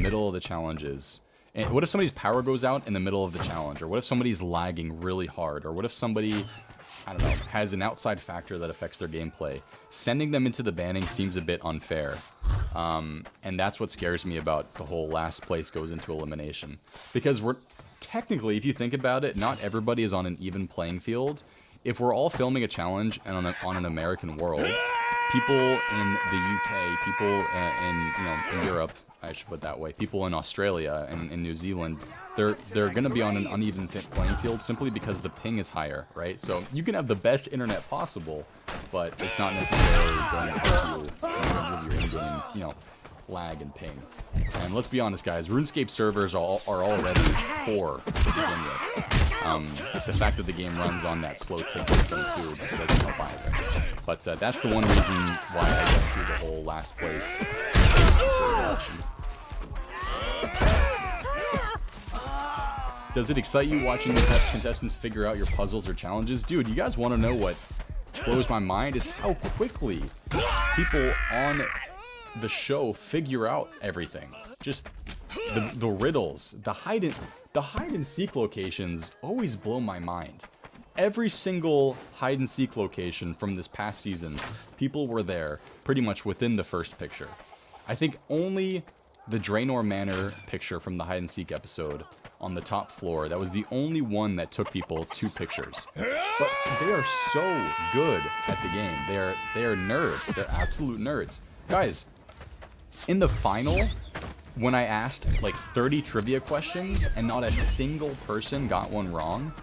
middle of the challenges? And what if somebody's power goes out in the middle of the challenge? Or what if somebody's lagging really hard? Or what if somebody, I don't know, has an outside factor that affects their gameplay? Sending them into the banning seems a bit unfair. And that's what scares me about the whole last place goes into elimination. Because we're technically, if you think about it, not everybody is on an even playing field. If we're all filming a challenge and on an American world, people in the UK, people in Europe, I should put it that way, people in Australia and in New Zealand, they're going to be on an uneven playing field simply because the ping is higher, right? So you can have the best internet possible, but it's not necessarily going to help you in terms of your in-game, lag and ping. And let's be honest, guys, RuneScape servers are already poor to begin with. The fact that the game runs on that slow tick system too just doesn't help either. But that's the one reason why I went through the whole last place. Does it excite you watching the contestants figure out your puzzles or challenges? Dude, you guys want to know what blows my mind is how quickly people on the show figure out everything. Just the riddles, the hide and seek locations always blow my mind. Every single hide and seek location from this past season, people were there pretty much within the first picture. I think only the Draenor Manor picture from the hide and seek episode on the top floor, that was the only one that took people 2 pictures. But they are so good at the game. They are nerds. They're absolute nerds. Guys, in the final, when I asked like 30 trivia questions and not a single person got one wrong,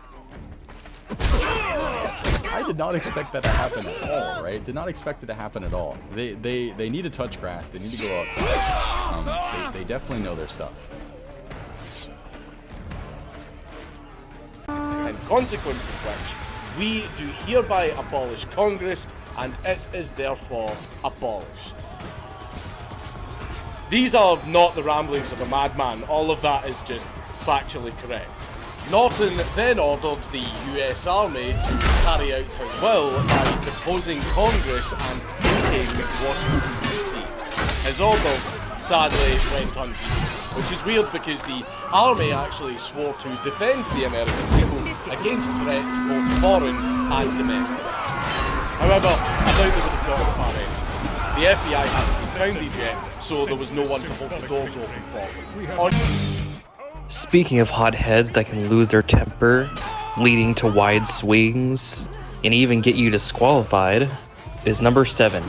I did not expect that to happen at all, right? Did not expect it to happen at all. They need to touch grass. They need to go outside. They definitely know their stuff. In consequence of which, we do hereby abolish Congress, and it is therefore abolished. These are not the ramblings of a madman. All of that is just factually correct. Norton then ordered the US Army to carry out his will by deposing Congress and taking Washington DC. His order sadly went unheeded, which is weird because the army actually swore to defend the American people against threats both foreign and domestic. However, I doubt they would have got far enough. The FBI hadn't been founded yet, so there was no one to hold the doors open for them. Speaking of hotheads that can lose their temper, leading to wide swings, and even get you disqualified, is number 7,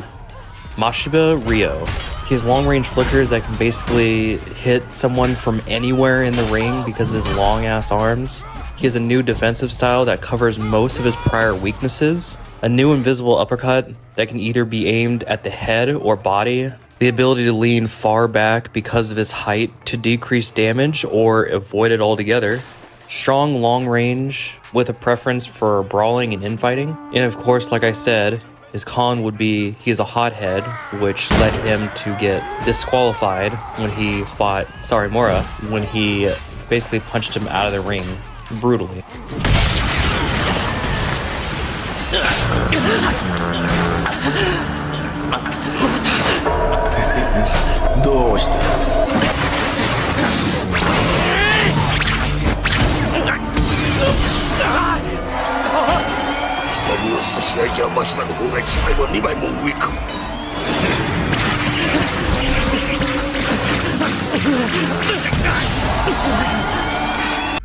Mashiba Ryo. He has long-range flickers that can basically hit someone from anywhere in the ring because of his long-ass arms. He has a new defensive style that covers most of his prior weaknesses, a new invisible uppercut that can either be aimed at the head or body, the ability to lean far back because of his height to decrease damage or avoid it altogether, strong long range with a preference for brawling and infighting, and of course, like I said, his con would be he's a hothead, which led him to get disqualified when he fought Sarimura, when he basically punched him out of the ring brutally.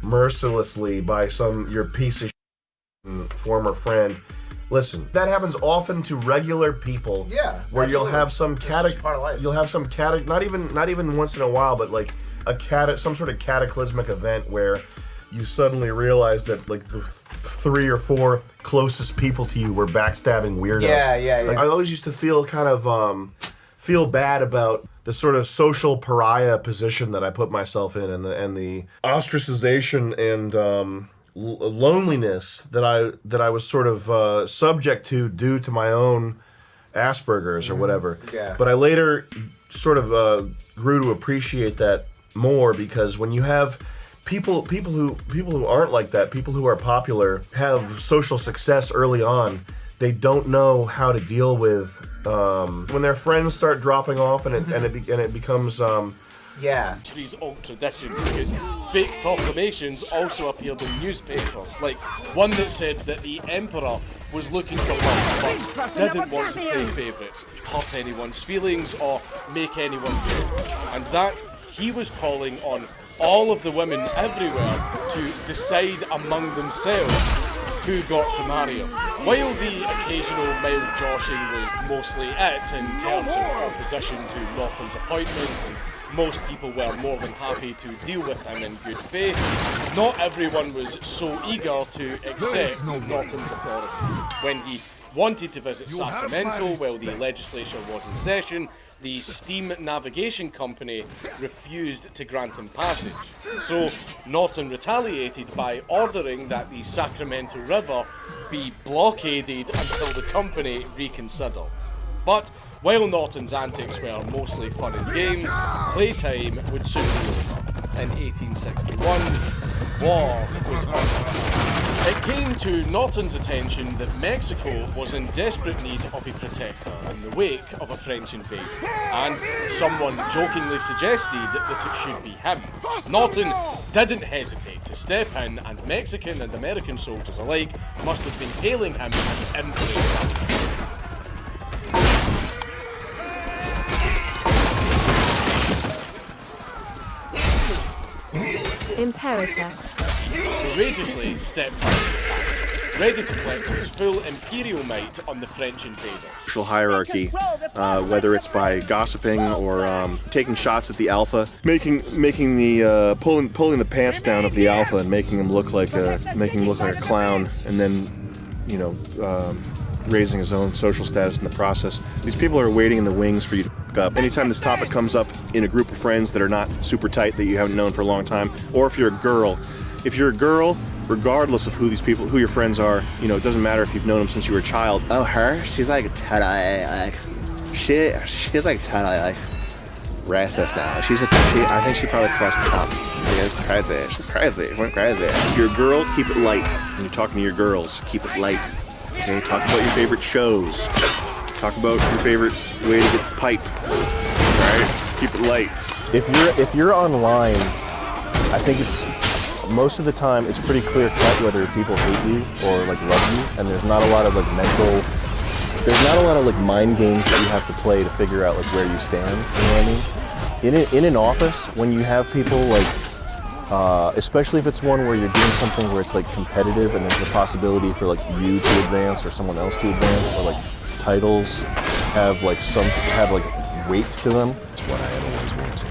Mercilessly by your piece of former friend. Listen, that happens often to regular people. Yeah, where you'll have some part of life. You'll have some not even once in a while, but like some sort of cataclysmic event where you suddenly realize that like the 3 or 4 closest people to you were backstabbing weirdos. Yeah. Like, I always used to feel kind of feel bad about the sort of social pariah position that I put myself in, and the ostracization and loneliness that I was sort of subject to due to my own Asperger's or whatever. Yeah. But I later sort of grew to appreciate that more, because when you have people who aren't like that, people who are popular, have social success early on, they don't know how to deal with when their friends start dropping off and it becomes Yeah. Centuries old tradition, because fake proclamations also appeared in newspapers, like one that said that the emperor was looking for love but didn't want to play favourites, hurt anyone's feelings or make anyone feel, and that he was calling on all of the women everywhere to decide among themselves who got to marry him. While the occasional mild joshing was mostly it in terms of opposition to Norton's appointment, and most people were more than happy to deal with him in good faith, not everyone was so eager to accept Norton's authority. When he wanted to visit Sacramento while the legislature was in session, the steam navigation company refused to grant him passage. So Norton retaliated by ordering that the Sacramento River be blockaded until the company reconsidered. But while Norton's antics were mostly fun and games, playtime would soon be over. In 1861, war was on. It came to Norton's attention that Mexico was in desperate need of a protector in the wake of a French invasion, and someone jokingly suggested that it should be him. Norton didn't hesitate to step in, and Mexican and American soldiers alike must have been hailing him as emperor. Imperator. Courageously stepped out of the task, ready to flex his full imperial might on the French invaders. Social hierarchy, whether it's by gossiping or taking shots at the alpha, making the pulling the pants down of the alpha and making him look like a clown, and then raising his own social status in the process. These people are waiting in the wings for you to pick up. Anytime this topic comes up in a group of friends that are not super tight, that you haven't known for a long time, or if you're a girl, regardless of who your friends are, it doesn't matter if you've known them since you were a child. Oh, her? She's like she's like totally racist now. I think she probably supposed to talk. It's crazy. She's crazy. Went crazy. If you're a girl, keep it light. When you're talking to your girls, keep it light. Okay, talk about your favorite shows. Talk about your favorite way to get the pipe. Alright? Keep it light. If you're online, I think it's most of the time it's pretty clear cut whether people hate you or like love you, and there's not a lot of mind games that you have to play to figure out like where you stand. You know what I mean? In an office, when you have people like especially if it's one where you're doing something where it's like competitive and there's the possibility for like you to advance or someone else to advance, or like titles have like weights to them. It's what I had always wanted.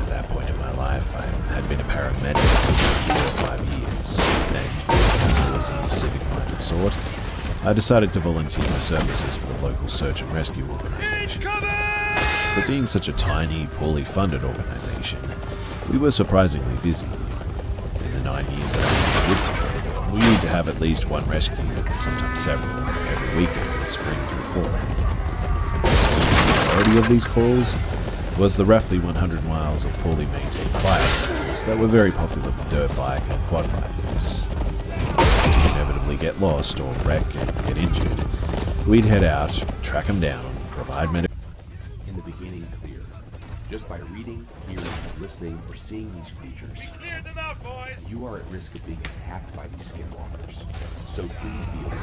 At that point in my life, I had been a paramedic for 4 or 5 years, and I was a civic-minded sort. I decided to volunteer my services with a local search and rescue organization. For being such a tiny, poorly funded organization, we were surprisingly busy. In the 9 years that I was with them, we need to have at least one rescue, sometimes several, every weekend, spring through fall. The majority of these calls was the roughly 100 miles of poorly maintained firewalls that were very popular with dirt bike and quad riders. We'd inevitably get lost or wreck and get injured. We'd head out, track them down, provide medical. In the beginning, clear. Just by reading, hearing, listening, or seeing these creatures, you are at risk of being attacked by these skinwalkers. So please be aware.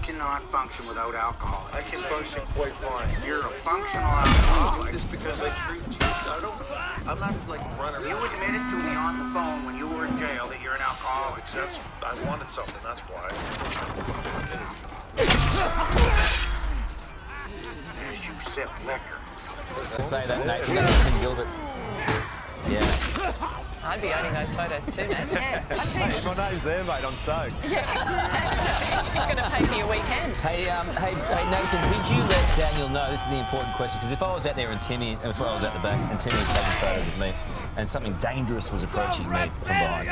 Cannot function without alcohol. I can function quite fine. You're a functional alcoholic. Just because I treat you, I'm not like running. You admitted to me on the phone when you were in jail that you're an alcoholic. I wanted something, that's why. As you sip liquor. Say that, Nate. You got Tim Gilbert. Yeah. I'd be owning those photos too, mate. Yeah, I tell you. If my name's there, mate, I'm stoked. Yeah, you're going to pay for your weekend. Hey, Nathan, did you let Daniel know? This is the important question, because if I was out there and Timmy, if I was at the back and Timmy was taking photos of me, and something dangerous was approaching me from behind,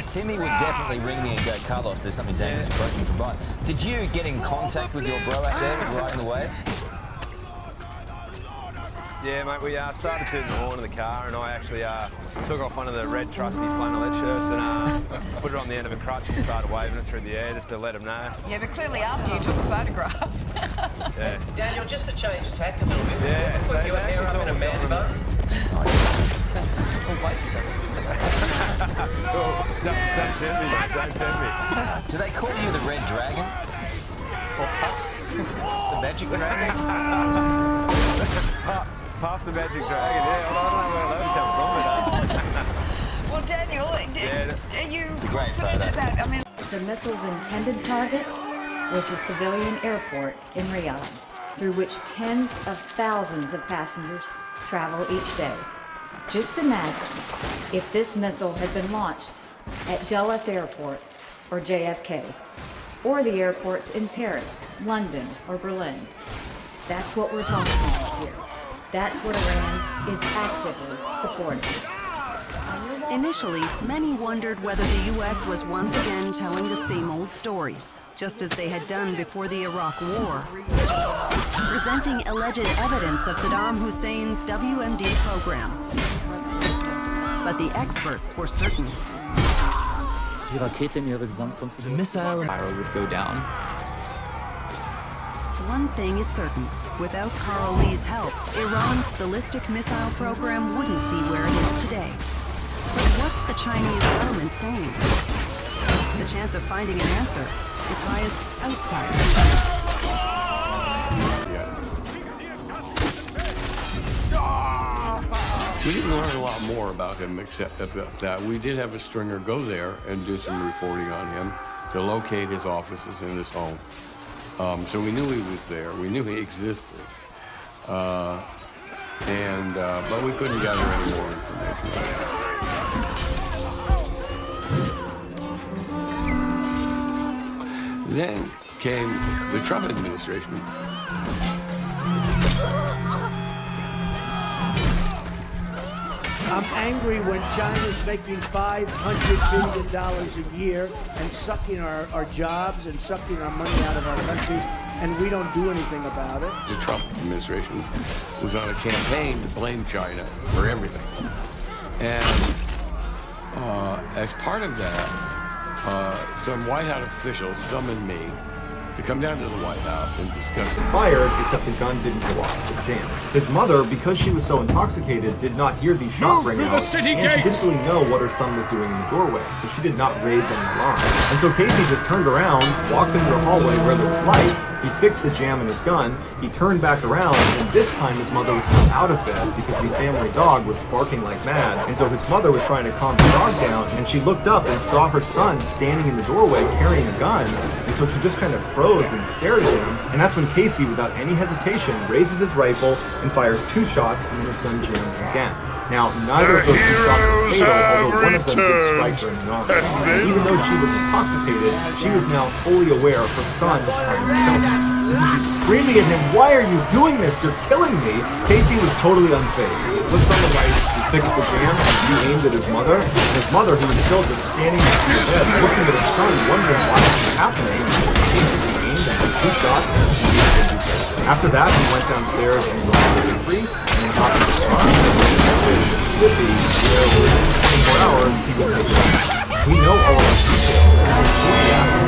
Timmy would definitely ring me and go, Carlos, there's something dangerous approaching you from behind. Did you get in contact with your bro out there riding the waves? Yeah, mate, we started tooting the horn in the car, and I actually took off one of the red trusty flannelette shirts and put it on the end of a crutch and started waving it through the air just to let them know. Yeah, but clearly after you took a photograph. Yeah. Daniel, just to change tack a little bit, yeah, put your hair up in a man bun. Don't tempt me, mate, don't tempt me. Do they call you the Red Dragon? Or Puff? The Magic Dragon? Puff the Magic Dragon, yeah, I don't know where that would come from, but... Well, Daniel, are you confident about... I mean... The missile's intended target was the civilian airport in Riyadh, through which tens of thousands of passengers travel each day. Just imagine if this missile had been launched at Dulles Airport or JFK, or the airports in Paris, London, or Berlin. That's what we're talking about here. That's what Iran is actively supporting. Initially, many wondered whether the U.S. was once again telling the same old story, just as they had done before the Iraq War, presenting alleged evidence of Saddam Hussein's WMD program. But the experts were certain. The missile spiral would go down. One thing is certain. Without Carl Lee's help, Iran's ballistic missile program wouldn't be where it is today. But what's the Chinese government saying? The chance of finding an answer is highest outside. We didn't learn a lot more about him except that we did have a stringer go there and do some reporting on him to locate his offices and his home. So we knew he was there. We knew he existed. and but we couldn't gather any more information. Then came the Trump administration. I'm angry when China's making $500 billion a year and sucking our jobs and sucking our money out of our country, and we don't do anything about it. The Trump administration was on a campaign to blame China for everything. And as part of that, some White House officials summoned me to come down to the White House and discuss it. Fired, except the gun didn't go off, it jammed. His mother, because she was so intoxicated, did not hear these shots ring out, and she didn't really know what her son was doing in the doorway, so she did not raise any alarm. And so Casey just turned around, walked into the hallway where there was light, he fixed the jam in his gun, he turned back around, and this time his mother was now out of bed because the family dog was barking like mad, and so his mother was trying to calm the dog down, and she looked up and saw her son standing in the doorway carrying a gun, and so she just kind of froze and stared at him, and that's when Casey, without any hesitation, raises his rifle and fires 2 shots, and then his gun jams again. Now, neither of those 2 shots were fatal, although one of them did strike her in the arm. And even though she was intoxicated, she was now fully aware her son was trying to kill her. And she's screaming at him, "Why are you doing this? You're killing me!" Casey was totally unfazed. He looked on the right, he fixed the jam, and he aimed at his mother. And his mother, who was still just standing next to the bed, looking at his son, wondering why this was happening, Casey aimed and had 2 shots, and she was injured. After that, he went downstairs and robbed the bakery, and then got to the car, in Mississippi, where within 24 hours he would take it back. We know all of these details.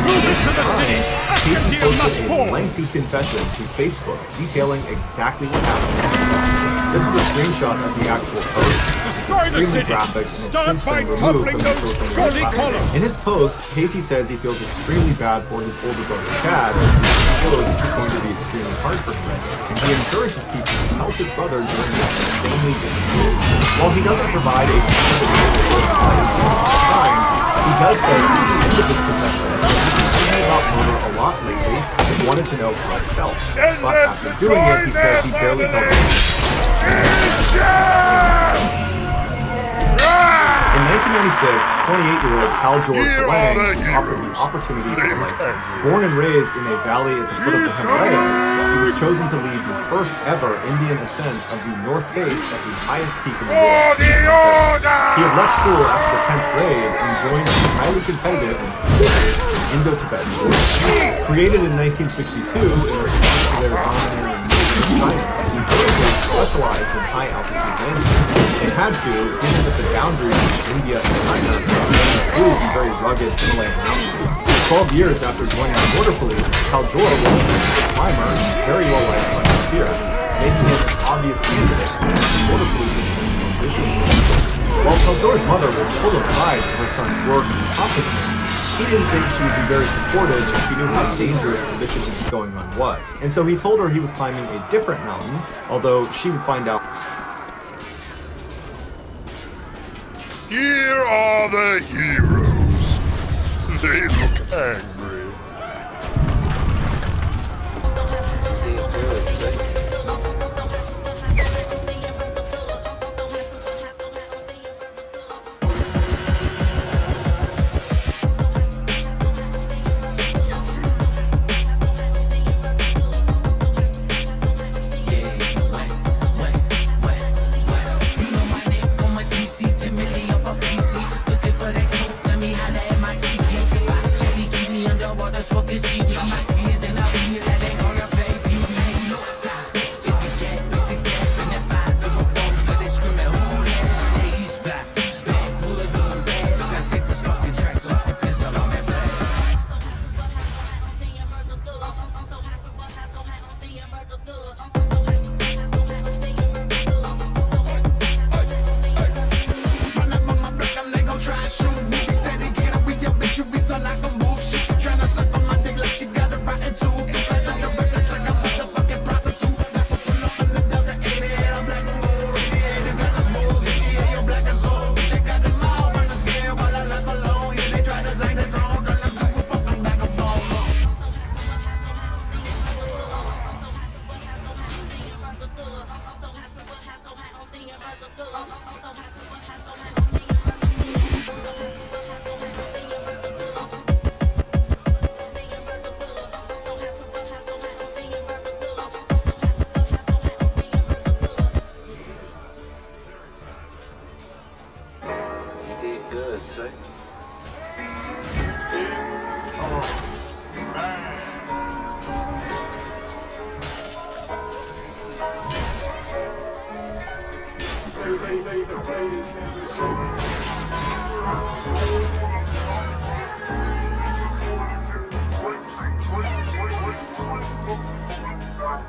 Move into the city! Casey posted a lengthy confession to Facebook detailing exactly what happened. This is a screenshot of the actual post. Extremely graphic, and it's since been removed from the social media platform. In his post, Casey says he feels extremely bad for his older brother Chad, and he feels this is going to be extremely hard for him. And he encourages people to help his brother during this insanely difficult. While he doesn't provide a specific times, he does say at the end of this confession that he's been thinking about Mother a lot lately and wanted to know how it felt. But after doing it, he says he barely felt anything. In 1996, 28-year-old Cal George Lang was offered the opportunity for a lifetime. Born and raised in a valley at the foot of the Himalayas, he was chosen to lead the first ever Indian ascent of the north face of the highest peak in the world. He had left school after the 10th grade and joined the highly competitive Indo-Tibetan War. Created in 1962 in response to their dominating China, he basically specialized in high altitude landing. They had to, given that the boundaries of India and China grew in very rugged Himalayan mountains. 12 years after joining the border police, Cal George was a climber and very well liked by his peers, making him an obvious candidate for the border police's ambition. While Cal George's mother was full of pride for her son's work and accomplishments, he didn't think she would be very supportive if she knew how dangerous the mission he was going on was. And so he told her he was climbing a different mountain, although she would find out. Here are the heroes. They look angry. Good, see?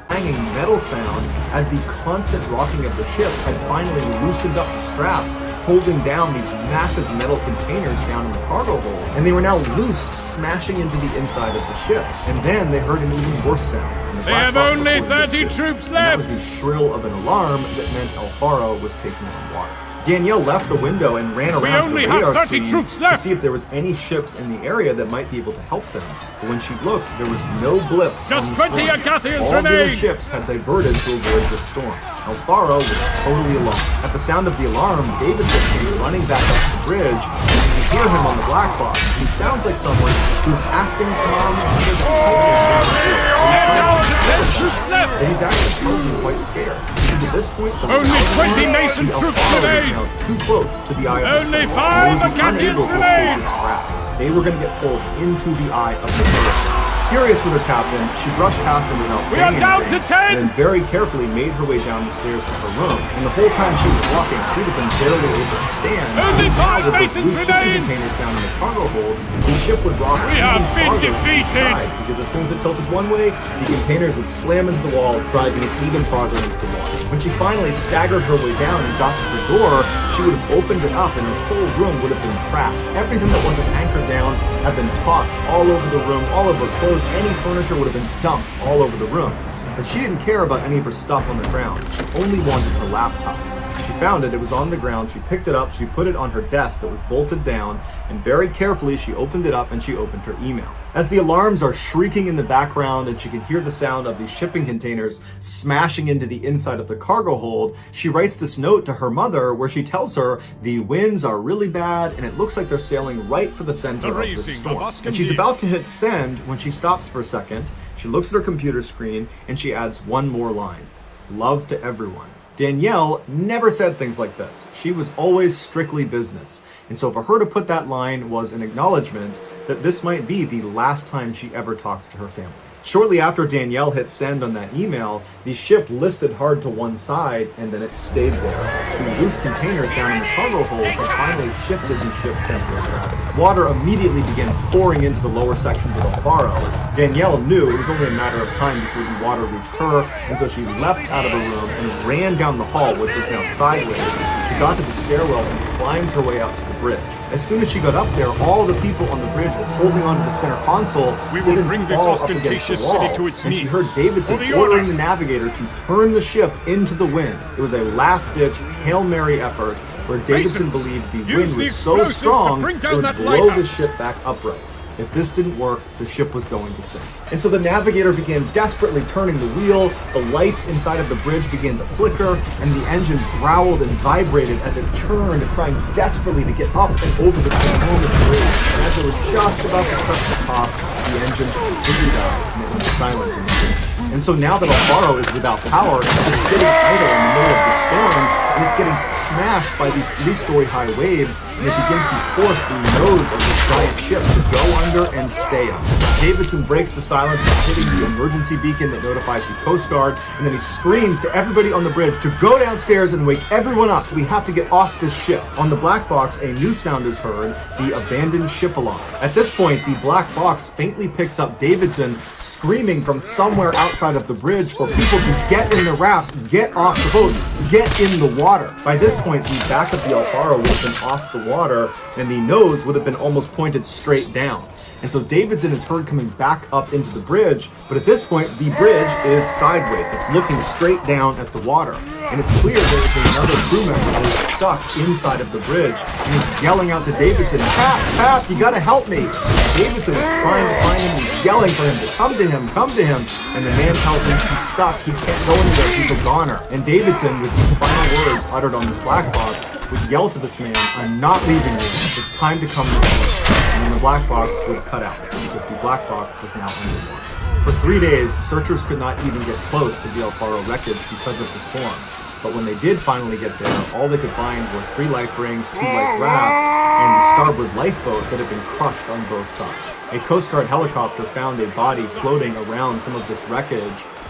Hanging metal sound as the constant rocking of the ship had finally loosened up the straps holding down these massive metal containers down in the cargo hold, and they were now loose, smashing into the inside of the ship. And then they heard an even worse sound. They have only 30 troops left! That was the shrill of an alarm that meant Alfaro was taking on water. Danielle left the window and ran around to the radar screen to see if there was any ships in the area that might be able to help them. But when she looked, there was no blips. Just on the 20 screen. Agathians All the other remain! ships had diverted to avoid the storm. Alfaro was totally alone. At the sound of the alarm, Davidson came running back up the bridge, and you could hear him on the black box. He sounds like someone who's acting some under the but he's actually probably quite scared. Because at this point, the only 20 nascent troops remain! Now too close to the eye of the Only storm. 5 Agathians remain! They were going to get pulled into the eye of the storm. Furious with her captain, she brushed past him without saying anything. We are down to 10! And then very carefully made her way down the stairs to her room. And the whole time she was walking, she'd have been barely able to stand. Only 5 With basins those remain! containers down in the cargo hold, the ship would rock We have been even farther defeated! inside, because as soon as it tilted one way, the containers would slam into the wall, driving it even farther into the water. When she finally staggered her way down and got to the door, she would have opened it up and her whole room would have been trashed. Everything that wasn't anchored down had been tossed all over the room, all over clothes, any furniture would have been dumped all over the room. But she didn't care about any of her stuff on the ground. She only wanted her laptop. She found it, it was on the ground, she picked it up, she put it on her desk that was bolted down, and very carefully she opened it up and she opened her email. As the alarms are shrieking in the background and she can hear the sound of these shipping containers smashing into the inside of the cargo hold, she writes this note to her mother where she tells her the winds are really bad and it looks like they're sailing right for the center of the storm. And she's about to hit send when she stops for a second, she looks at her computer screen and she adds one more line. Love to everyone. Danielle never said things like this. She was always strictly business. And so for her to put that line was an acknowledgement that this might be the last time she ever talks to her family. Shortly after Danielle hit send on that email, the ship listed hard to one side and then it stayed there. The loose containers down in the cargo hold had finally shifted the ship's center of gravity. Water immediately began pouring into the lower sections of Alfaro. Danielle knew it was only a matter of time before the water reached her, and so she leapt out of her room and ran down the hall, which was now sideways. She got to the stairwell and climbed her way out to the bridge. As soon as she got up there, all the people on the bridge were holding onto the center console. We will bring this ostentatious city to its knees. And she heard Davidson ordering the navigator to turn the ship into the wind. It was a last-ditch Hail Mary effort where Davidson believed the wind was so strong it would blow the ship back upright. If this didn't work, the ship was going to sink. And so the navigator began desperately turning the wheel, the lights inside of the bridge began to flicker, and the engine growled and vibrated as it churned, trying desperately to get up and over this enormous bridge. And as it was just about to touch the top, the engine completely died, and it went silent in the bridge. And so now that Alfaro is without power, it's just sitting idle in the middle of the storm, and it's getting smashed by these 3-story high waves, and it begins to force the nose of this giant ship to go under and stay under. Davidson breaks the silence by hitting the emergency beacon that notifies the Coast Guard, and then he screams to everybody on the bridge to go downstairs and wake everyone up. We have to get off this ship. On the black box, a new sound is heard, the abandoned ship alarm. At this point, the black box faintly picks up Davidson screaming from somewhere outside of the bridge for people to get in the rafts, get off the boat, get in the water. By this point, the back of the Alfaro would have been off the water, and the nose would have been almost pointed straight down. And so Davidson is heard coming back up into the bridge, but at this point, the bridge is sideways. It's looking straight down at the water. And it's clear there's another crew member who is stuck inside of the bridge, and he's yelling out to Davidson, Pat, you gotta help me. Davidson is trying to find him, he's yelling for him to come to him, and the man tells him he's stuck, he can't go anywhere, he's a goner. And Davidson, with these final words uttered on this black box, would yell to this man, I'm not leaving you, it's time to come with me. And then the black box was cut out, because the black box was now underwater. For 3 days, searchers could not even get close to the Alfaro wreckage because of the storm. But when they did finally get there, all they could find were 3 life rings, 2 life rafts, and the starboard lifeboat that had been crushed on both sides. A Coast Guard helicopter found a body floating around some of this wreckage,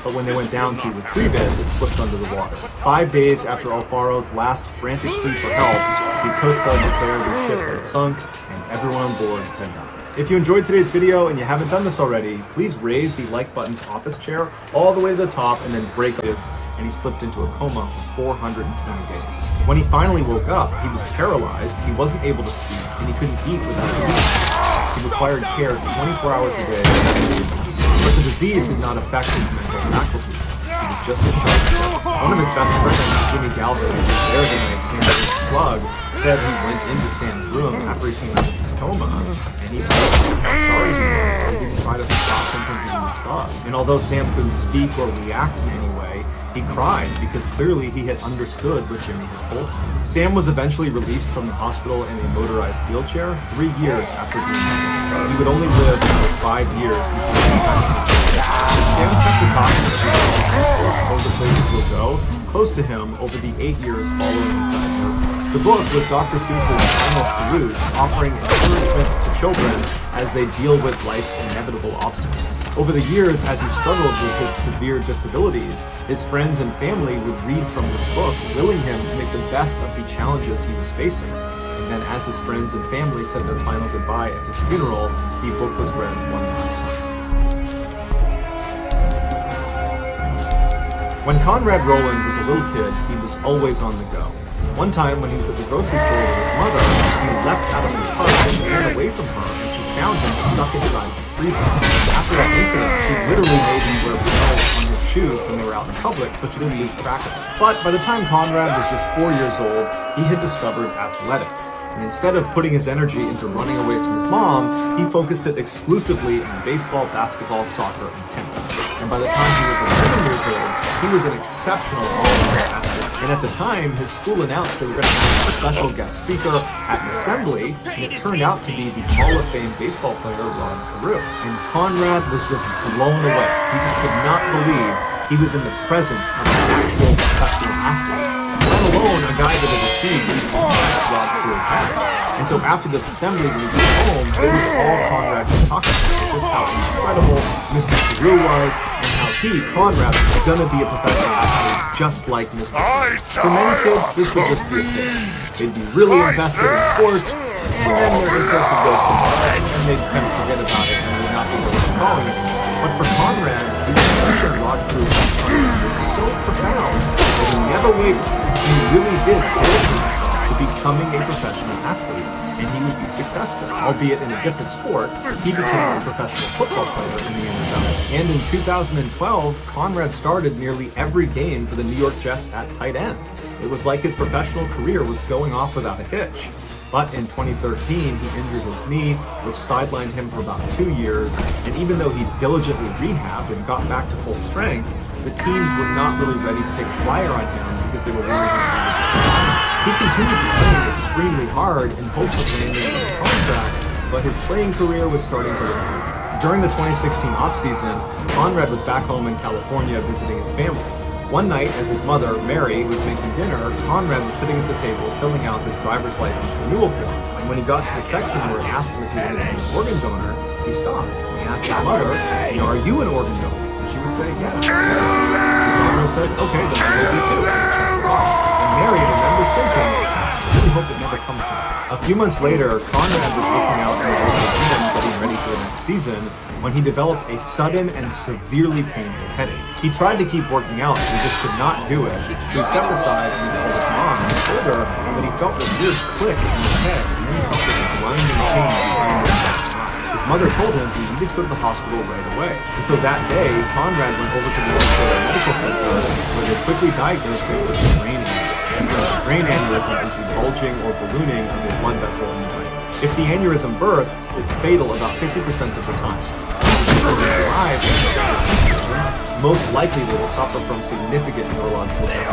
but when they went down to retrieve it, it slipped under the water. 5 days after Alfaro's last frantic plea for help, the Coast Guard declared the ship had sunk and everyone on board had died. If you enjoyed today's video and you haven't done this already, please raise the like button's office chair all the way to the top and then break this, and he slipped into a coma for 420 days. When he finally woke up, he was paralyzed, he wasn't able to speak, and he couldn't eat without eating. He required care 24 hours a day. But the disease did not affect his mental faculties. He was just a child. One of his best friends, Jimmy Galvin, who was there the night Sam was slug, said he went into Sam's room after he came out of his coma, and he told him how sorry he was that he didn't try to stop him from eating the slug. And although Sam couldn't speak or react in any way, he cried because clearly he had understood what Jimmy had told him. Sam was eventually released from the hospital in a motorized wheelchair 3 years after being diagnosed. He would only live another 5 years before he died. Sam kept the copies of the places he'll go close to him over the 8 years following his diagnosis. The book was Dr. Seuss's final salute, offering encouragement to children as they deal with life's inevitable obstacles. Over the years, as he struggled with his severe disabilities, his friends and family would read from this book, willing him to make the best of the challenges he was facing. And then as his friends and family said their final goodbye at his funeral, the book was read one last time. When Conrad Rowland was a little kid, he was always on the go. One time when he was at the grocery store with his mother, he leapt out of the car and ran away from her, and she found him stuck inside the freezer. After that incident, she literally made him wear bells on his shoes when they were out in public so she didn't lose track of him. But by the time Conrad was just 4 years old, he had discovered athletics. And instead of putting his energy into running away from his mom, he focused it exclusively on baseball, basketball, soccer, and tennis. And by the time he was 11 years old, he was an exceptional all-around athlete. And at the time, his school announced they were going to have a special guest speaker at an assembly, and it turned out to be the Hall of Fame baseball player, Ron Carew. And Conrad was just blown away. He just could not believe he was in the presence of an actual professional athlete. Let alone a guy that had achieved the success Ron Carew had. And so after this assembly, when he got home, it was all Conrad could talk about. Just how incredible Mr. Carew was, and how he, Conrad, was going to be a professional athlete just like Mr. Carew. For many kids, this would just be a phase. They'd be really invested in sports, and then their interest would go somewhere else, and they'd kind of forget about it and would not be really calling anymore. But for Conrad, the impression Rod Carew was so profound that he never wavered. He really did build himself to becoming a professional athlete, and he would be successful, albeit in a different sport. He became a professional football player in the NFL. And in 2012, Conrad started nearly every game for the New York Jets at tight end. It was like his professional career was going off without a hitch. But in 2013, he injured his knee, which sidelined him for about 2 years, and even though he diligently rehabbed and got back to full strength, the teams were not really ready to take a flyer on him because they were worried his knee would just. He continued to train extremely hard in hopes of landing a contract, but his playing career was starting to recede. During the 2016 offseason, Conrad was back home in California visiting his family. One night, as his mother, Mary, was making dinner, Conrad was sitting at the table filling out his driver's license renewal form. And when he got to the section where it asked him if he wanted to be an organ donor, he stopped. And he asked his mother, are you an organ donor? And she would say, yeah. So Conrad said, okay, then I will be taken to check the box. And Mary remembers thinking, I really hope it never comes to that. A few months later, Conrad was working out in the gym, getting ready for the next season, when he developed a sudden and severely painful headache. He tried to keep working out, but he just could not do it. So he stepped aside and he called his mom and told her that he felt a weird click in his head, and then he felt this grinding pain behind his left eye. His mother told him he needed to go to the hospital right away. And so that day, Conrad went over to the local medical center where they quickly diagnosed him with a brain aneurysm. A brain aneurysm is the bulging or ballooning of a blood vessel in the brain. If the aneurysm bursts, it's fatal about 50% of the time. People who survive most likely will suffer from significant neurological damage.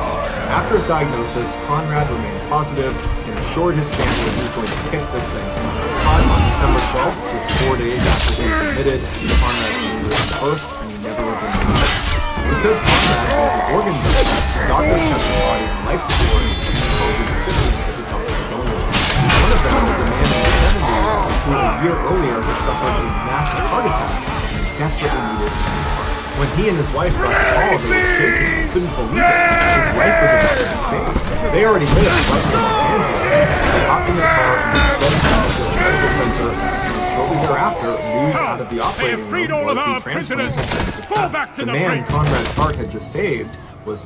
After his diagnosis, Conrad remained positive and assured his family he was going to kick this thing. But on December 12th, just 4 days after he was admitted, Conrad's aneurysm burst and he never again died. Because Conrad was an organ donor, doctors kept his body on life support and told the recipients at the top of the donor. One of them was a man in his 70s who a year earlier had suffered a massive heart attack and desperately needed a new heart. When he and his wife got the call, they were shaking and couldn't believe it. His life was about to be saved. They already lived right in Los Angeles. They hopped in their car and sped down to the medical center. Shortly thereafter, news out of the operating room was the transplant. The man Conrad's heart had just saved was